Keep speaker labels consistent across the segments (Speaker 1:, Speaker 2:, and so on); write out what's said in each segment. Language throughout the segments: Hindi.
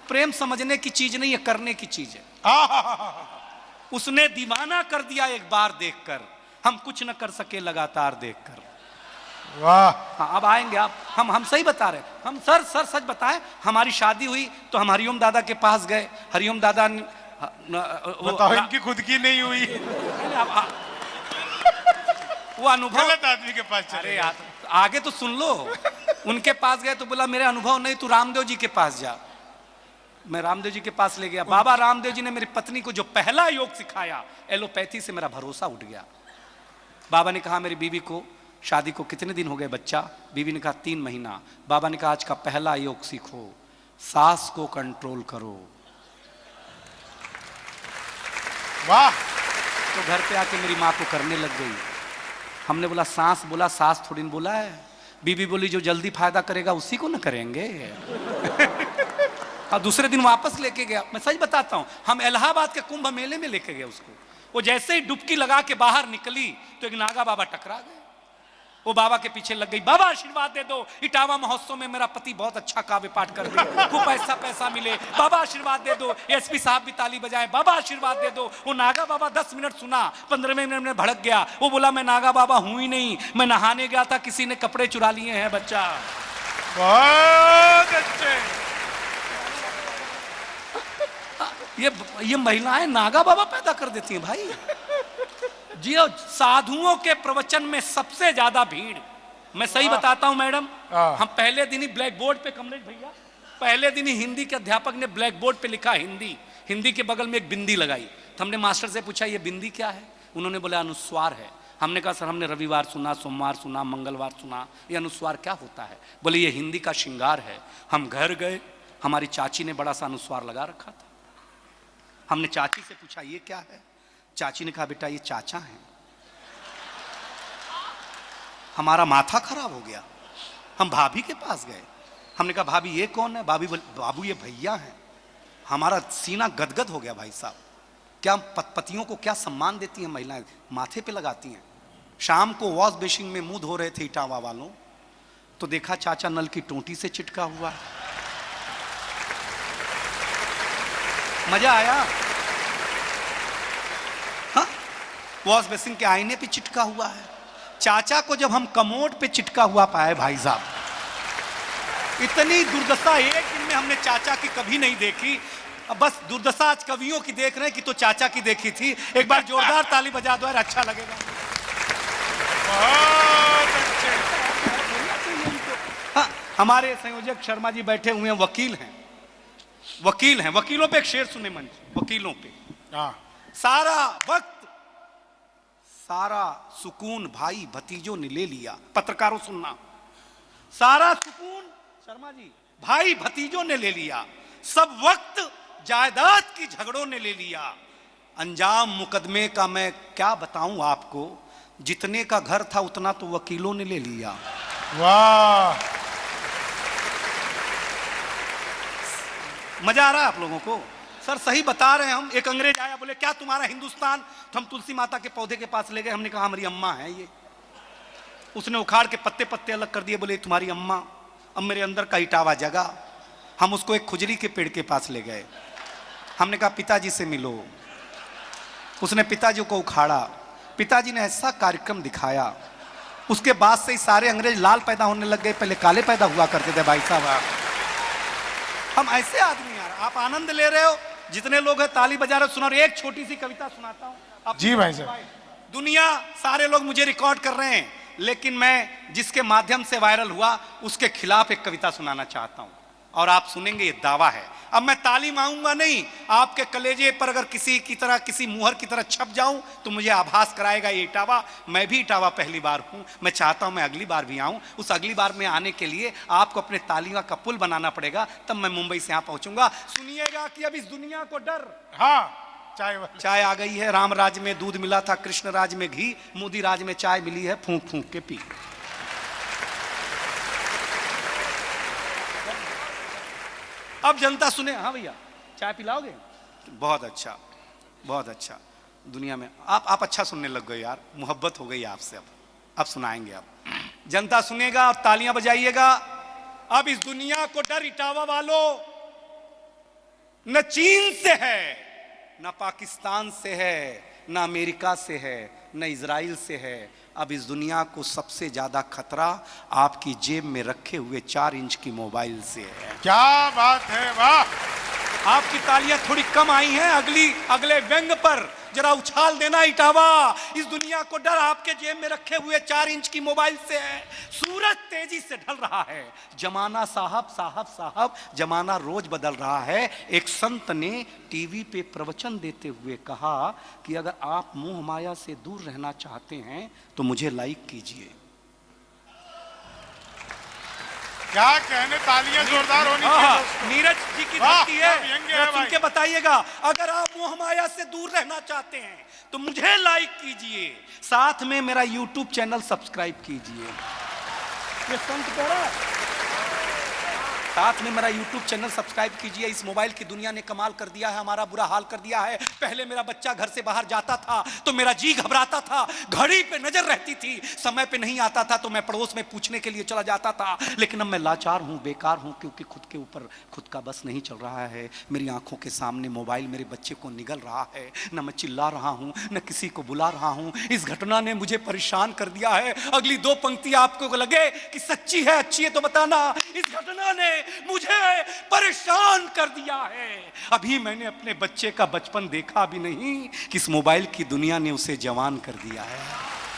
Speaker 1: प्रेम समझने की चीज नहीं है, करने की चीज है। उसने दीवाना कर दिया एक बार देखकर, हम कुछ न कर सके लगातार देखकर।
Speaker 2: वाह।
Speaker 1: हाँ, अब आएंगे आप। हम सही बता रहे हैं। हम सर सच बताएं, हमारी शादी हुई तो हम हरिओम दादा के पास गए। हरिओम दादा
Speaker 2: बताओ, इनकी खुद की नहीं हुई।
Speaker 1: वो अनुभव
Speaker 2: गलत आदमी के पास चले।
Speaker 1: अरे यार आगे तो सुन लो। उनके पास गए तो बोला मेरे अनुभव नहीं, तू रामदेव जी के पास जा। मैं रामदेव जी के पास ले गया। बाबा रामदेव जी ने मेरी पत्नी को जो पहला योग सिखाया, एलोपैथी से मेरा भरोसा उठ गया। बाबा ने कहा मेरी बीवी को शादी को कितने दिन हो गए बच्चा? बीवी ने कहा 3 महीना। बाबा ने कहा आज का पहला योग सीखो, सांस को कंट्रोल करो।
Speaker 2: वाह।
Speaker 1: तो घर पे आके मेरी माँ को करने लग गई। हमने बोला सांस, बोला सांस थोड़ी न बोला है। बीबी बोली जो जल्दी फायदा करेगा उसी को न करेंगे। और दूसरे दिन वापस लेके गया। मैं सच बताता हूं, हम इलाहाबाद के कुंभ मेले में लेके गए उसको। वो जैसे ही डुबकी लगा के बाहर निकली तो एक नागा बाबा टकरा गए। वो बाबा के पीछे लग गई, बाबा आशीर्वाद दे दो, इटावा महोत्सव में मेरा पति बहुत अच्छा काव्य पाठ कर दे, खूब पैसा मिले, बाबा आशीर्वाद दे दो। एसपी साहब भी ताली बजाए, बाबा आशीर्वाद दे दो। वो नागा बाबा 10 मिनट सुना, 15वें मिनट में भड़क गया। वो बोला मैं नागा बाबा हूं ही नहीं, मैं नहाने गया था, किसी ने कपड़े चुरा लिए हैं बच्चा।
Speaker 2: बहुत अच्छे।
Speaker 1: ये महिलाएं नागा बाबा पैदा कर देती हैं भाई जी। साधुओं के प्रवचन में सबसे ज्यादा भीड़। मैं सही बताता हूं मैडम, हम पहले दिन ही ब्लैक बोर्ड पे, कमलेश भैया, पहले दिन ही हिंदी के अध्यापक ने ब्लैक बोर्ड पे लिखा हिंदी के बगल में एक बिंदी लगाई। तो हमने मास्टर से पूछा ये बिंदी क्या है? उन्होंने बोला अनुस्वार है। हमने कहा सर हमने रविवार सुना, सोमवार सुना, मंगलवार सुना, ये अनुस्वार क्या होता है? बोले ये हिंदी का श्रृंगार है। हम घर गए, हमारी चाची ने बड़ा सा अनुस्वार लगा रखा था। हमने चाची से पूछा ये क्या है? चाची ने कहा बेटा ये चाचा हैं। हमारा माथा खराब हो गया। हम भाभी के पास गए, हमने कहा भाभी ये कौन है? बाबू ये भैया हैं। हमारा सीना गदगद हो गया भाई साहब। क्या पतियों को क्या सम्मान देती हैं महिलाएं, माथे पे लगाती हैं। शाम को वॉश बेसिन में मुंह धो रहे थे इटावा वालों, तो देखा चाचा नल की टोंटी से चिटका हुआ। मजा आया? हाँ, वॉश बेसिन के आईने पे चिटका हुआ है। चाचा को जब हम कमोड पे चिटका हुआ पाए भाई साहब, इतनी दुर्दशा एक दिन में हमने चाचा की कभी नहीं देखी। अब बस दुर्दशा आज कवियों की देख रहे हैं कि तो चाचा की देखी थी। एक बार जोरदार ताली बजा दो यार, अच्छा लगेगा।
Speaker 2: बहुत अच्छे।
Speaker 1: हाँ, हमारे संयोजक शर्मा जी बैठे हुए हैं, वकील हैं। वकीलों पे एक शेर सुने मंच, वकीलों पे। सारा वक्त सारा सुकून भाई भतीजों ने ले लिया। पत्रकारों सुनना, सारा सुकून शर्मा जी भाई भतीजों ने ले लिया, सब वक्त जायदाद की झगड़ों ने ले लिया। अंजाम मुकदमे का मैं क्या बताऊं आपको, जितने का घर था उतना तो वकीलों ने ले लिया।
Speaker 2: वाह।
Speaker 1: मजा आ रहा है आप लोगों को? सर सही बता रहे हैं हम। एक अंग्रेज आया, बोले क्या तुम्हारा हिंदुस्तान? तो हम तुलसी माता के पौधे के पास ले गए। हमने कहा हमारी अम्मा है ये। उसने उखाड़ के पत्ते पत्ते अलग कर दिए, बोले तुम्हारी अम्मा। अब मेरे अंदर का इटावा जगा। हम उसको एक खुजली के पेड़ के पास ले गए। हमने कहा पिताजी से मिलो। उसने पिताजी को उखाड़ा। पिताजी ने ऐसा कार्यक्रम दिखाया, उसके बाद से ही सारे अंग्रेज लाल पैदा होने लग गए, पहले काले पैदा हुआ करते थे भाई साहब। हम ऐसे आदमी यार, आप आनंद ले रहे हो, जितने लोग हैं ताली बजा रहे हो। सुना, एक छोटी सी कविता सुनाता हूं
Speaker 2: जी भाई साहब।
Speaker 1: दुनिया सारे लोग मुझे रिकॉर्ड कर रहे हैं, लेकिन मैं जिसके माध्यम से वायरल हुआ उसके खिलाफ एक कविता सुनाना चाहता हूं, और आप सुनेंगे, ये दावा है। अब मैं ताली मांगूंगा नहीं, आपके कलेजे पर अगर किसी की तरह, किसी मुहर की तरह छप जाऊं तो मुझे आभास कराएगा ये इटावा। मैं भी इटावा पहली बार हूं, मैं चाहता हूं मैं अगली बार भी आऊं। उस अगली बार में आने के लिए आपको अपने तालियों का पुल बनाना पड़ेगा, तब मैं मुंबई से यहां पहुंचूंगा। सुनिएगा कि अब इस दुनिया को डर।
Speaker 2: हाँ,
Speaker 1: चाय आ गई है। राम राज में दूध मिला था, कृष्ण राज में घी, मोदी राज में चाय मिली है, फूंक फूंक के पी। अब जनता सुने। हाँ भैया चाय पिलाओगे? बहुत अच्छा, बहुत अच्छा। दुनिया में आप अच्छा सुनने लग गए यार, मोहब्बत हो गई आपसे। अब सुनाएंगे आप, जनता सुनेगा और तालियां बजाइएगा। अब इस दुनिया को डर इटावा वालों, न चीन से है, न पाकिस्तान से है, न अमेरिका से है, न इजराइल से है। अब इस दुनिया को सबसे ज्यादा खतरा आपकी जेब में रखे हुए 4 इंच की मोबाइल से है।
Speaker 2: क्या बात है, वाह।
Speaker 1: आपकी तालियां थोड़ी कम आई हैं, अगले व्यंग पर जरा उछाल देना इटावा। इस दुनिया को डर आपके जेब में रखे हुए 4 इंच की मोबाइल से है। सूरज तेजी से ढल रहा है, जमाना साहब जमाना रोज बदल रहा है। एक संत ने टीवी पे प्रवचन देते हुए कहा कि अगर आप मोह माया से दूर रहना चाहते हैं तो मुझे लाइक कीजिए।
Speaker 2: क्या कहने, तालियां जोरदार होनी चाहिए।
Speaker 1: नीरज जी की धरती है, सुन के बताइएगा। अगर आप मोह माया से दूर रहना चाहते हैं तो मुझे लाइक कीजिए, साथ में मेरा यूट्यूब चैनल सब्सक्राइब कीजिए। ये संत कह रहा है, साथ में मेरा यूट्यूब चैनल सब्सक्राइब कीजिए। इस मोबाइल की दुनिया ने कमाल कर दिया है, हमारा बुरा हाल कर दिया है। पहले मेरा बच्चा घर से बाहर जाता था तो मेरा जी घबराता था, घड़ी पे नजर रहती थी, समय पे नहीं आता था तो मैं पड़ोस में पूछने के लिए चला जाता था। लेकिन अब मैं लाचार हूं, बेकार हूं, क्योंकि खुद के ऊपर खुद का बस नहीं चल रहा है। मेरी आंखों के सामने मोबाइल मेरे बच्चे को निगल रहा है। न मैं चिल्ला रहा हूं, न किसी को बुला रहा हूं। इस घटना ने मुझे परेशान कर दिया है। अगली 2 पंक्ति आपको लगे कि सच्ची है, अच्छी है तो बताना। इस घटना ने मुझे परेशान कर दिया है। अभी मैंने अपने बच्चे का बचपन देखा भी नहीं कि इस मोबाइल की दुनिया ने उसे जवान कर दिया है।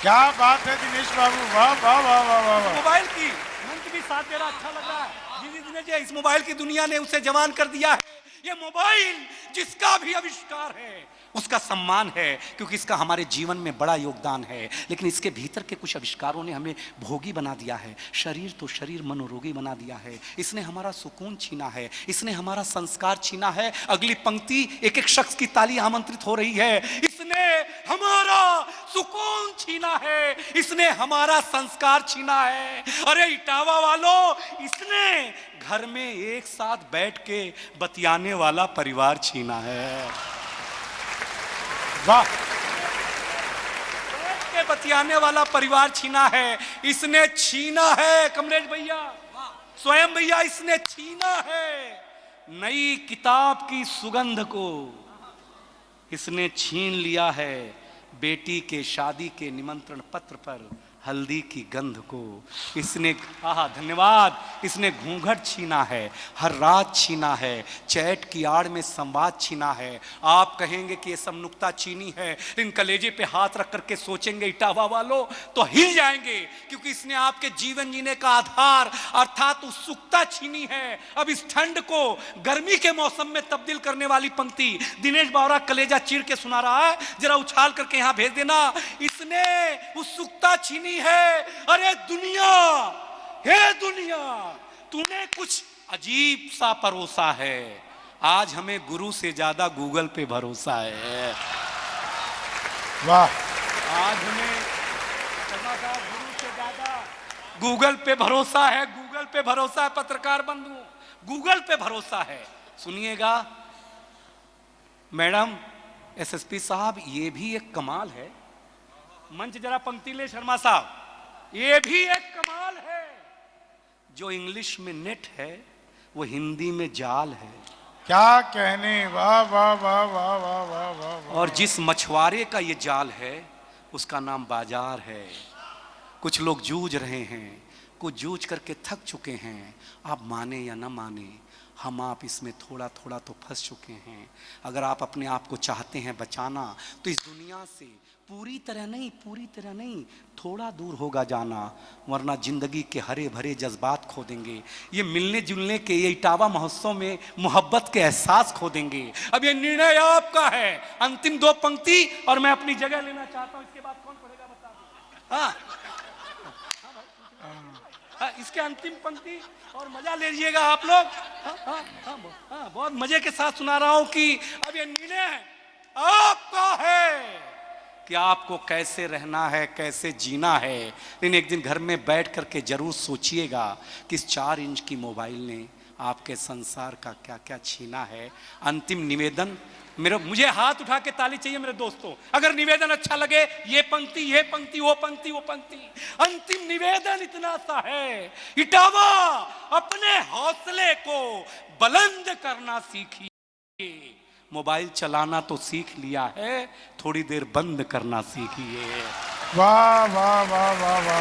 Speaker 2: क्या बात है दिनेश बाबू, वाह वाह वाह वाह वाह।
Speaker 1: मोबाइल की मंत्र भी साथ दे रहा, अच्छा लग रहा है। जी दिनेश जी, इस मोबाइल की दुनिया ने उसे जवान कर दिया है। ये मोबाइल जिसका भी आविष्कार है उसका सम्मान है, क्योंकि इसका हमारे जीवन में बड़ा योगदान है। लेकिन इसके भीतर के कुछ आविष्कारों ने हमें भोगी बना दिया है। शरीर तो शरीर मनोरोगी बना दिया है। इसने हमारा सुकून छीना है, इसने हमारा संस्कार छीना है। अगली पंक्ति एक एक शख्स की ताली आमंत्रित हो रही है। इसने हमारा सुकून छीना है, इसने हमारा संस्कार छीना है। अरे इटावा वालों, इसने घर में एक साथ बैठ के बतियाने वाला परिवार छीना है।
Speaker 2: वाह।
Speaker 1: के बतियाने वाला परिवार छीना है, इसने छीना है। कमलेश भैया, स्वयं भैया, इसने छीना है। नई किताब की सुगंध को इसने छीन लिया है। बेटी के शादी के निमंत्रण पत्र पर हल्दी की गंध को इसने, धन्यवाद, इसने घूंघट छीना है, हर रात छीना है, चैट की आड़ में संवाद छीना है। आप कहेंगे कि ये सब नुक्ता चीनी है, इन कलेजे पे हाथ रख करके सोचेंगे इटावा वालों तो हिल जाएंगे, क्योंकि इसने आपके जीवन जीने का आधार अर्थात उत्सुकता छीनी है। अब इस ठंड को गर्मी के मौसम में तब्दील करने वाली पंक्ति दिनेश बावरा कलेजा चीर के सुना रहा है, जरा उछाल करके यहां भेज देना। इसने उत्सुकता छीनी है। अरे दुनिया, हे दुनिया, तूने कुछ अजीब सा परोसा है। आज हमें गुरु से ज्यादा गूगल पे भरोसा है।
Speaker 2: वाह।
Speaker 1: आज हमें गुरु से ज्यादा गूगल पे भरोसा है। गूगल पे भरोसा है पत्रकार बंधु, गूगल पे भरोसा है। सुनिएगा मैडम, एसएसपी साहब, ये भी एक कमाल है। मंच जरा पंक्ति ले शर्मा साहब, ये भी एक कमाल है। जो इंग्लिश में नेट है वो हिंदी में जाल है।
Speaker 2: क्या कहने, वाह वाह वाह वाह वाह वाह वाह।
Speaker 1: और जिस मछुआरे का ये जाल है उसका नाम बाजार है। कुछ लोग जूझ रहे हैं, कुछ जूझ करके थक चुके हैं। आप माने या ना माने, हम आप इसमें थोड़ा थोड़ा तो फंस चुके हैं। अगर आप अपने आप को चाहते हैं बचाना तो इस दुनिया से पूरी तरह नहीं थोड़ा दूर होगा जाना, वरना जिंदगी के हरे भरे जज्बात खो देंगे। ये मिलने जुलने के, ये इटावा महोत्सव में मोहब्बत के एहसास खो देंगे। अब ये निर्णय आपका है। अंतिम 2 पंक्ति और मैं अपनी जगह लेना चाहता हूं। इसके बाद कौन पढ़ेगा बता दो। हाँ, इसके अंतिम पंक्ति और मजा ले लीजिएगा आप लोग। बहुत मजे के साथ सुना रहा हूं कि अब ये निर्णय आपका है कि आपको कैसे रहना है, कैसे जीना है। लेकिन एक दिन घर में बैठ करके जरूर सोचिएगा कि इस 4 इंच की मोबाइल ने आपके संसार का क्या क्या छीना है। अंतिम निवेदन, मुझे हाथ उठा के ताली चाहिए मेरे दोस्तों। अगर निवेदन अच्छा लगे, ये पंक्ति, वो पंक्ति। अंतिम निवेदन इतना सा है, इटावा अपने हौसले को बुलंद करना सीखिए। मोबाइल चलाना तो सीख लिया है, थोड़ी देर बंद करना सीखिए।
Speaker 2: वाह वाह वाह वाह वाह।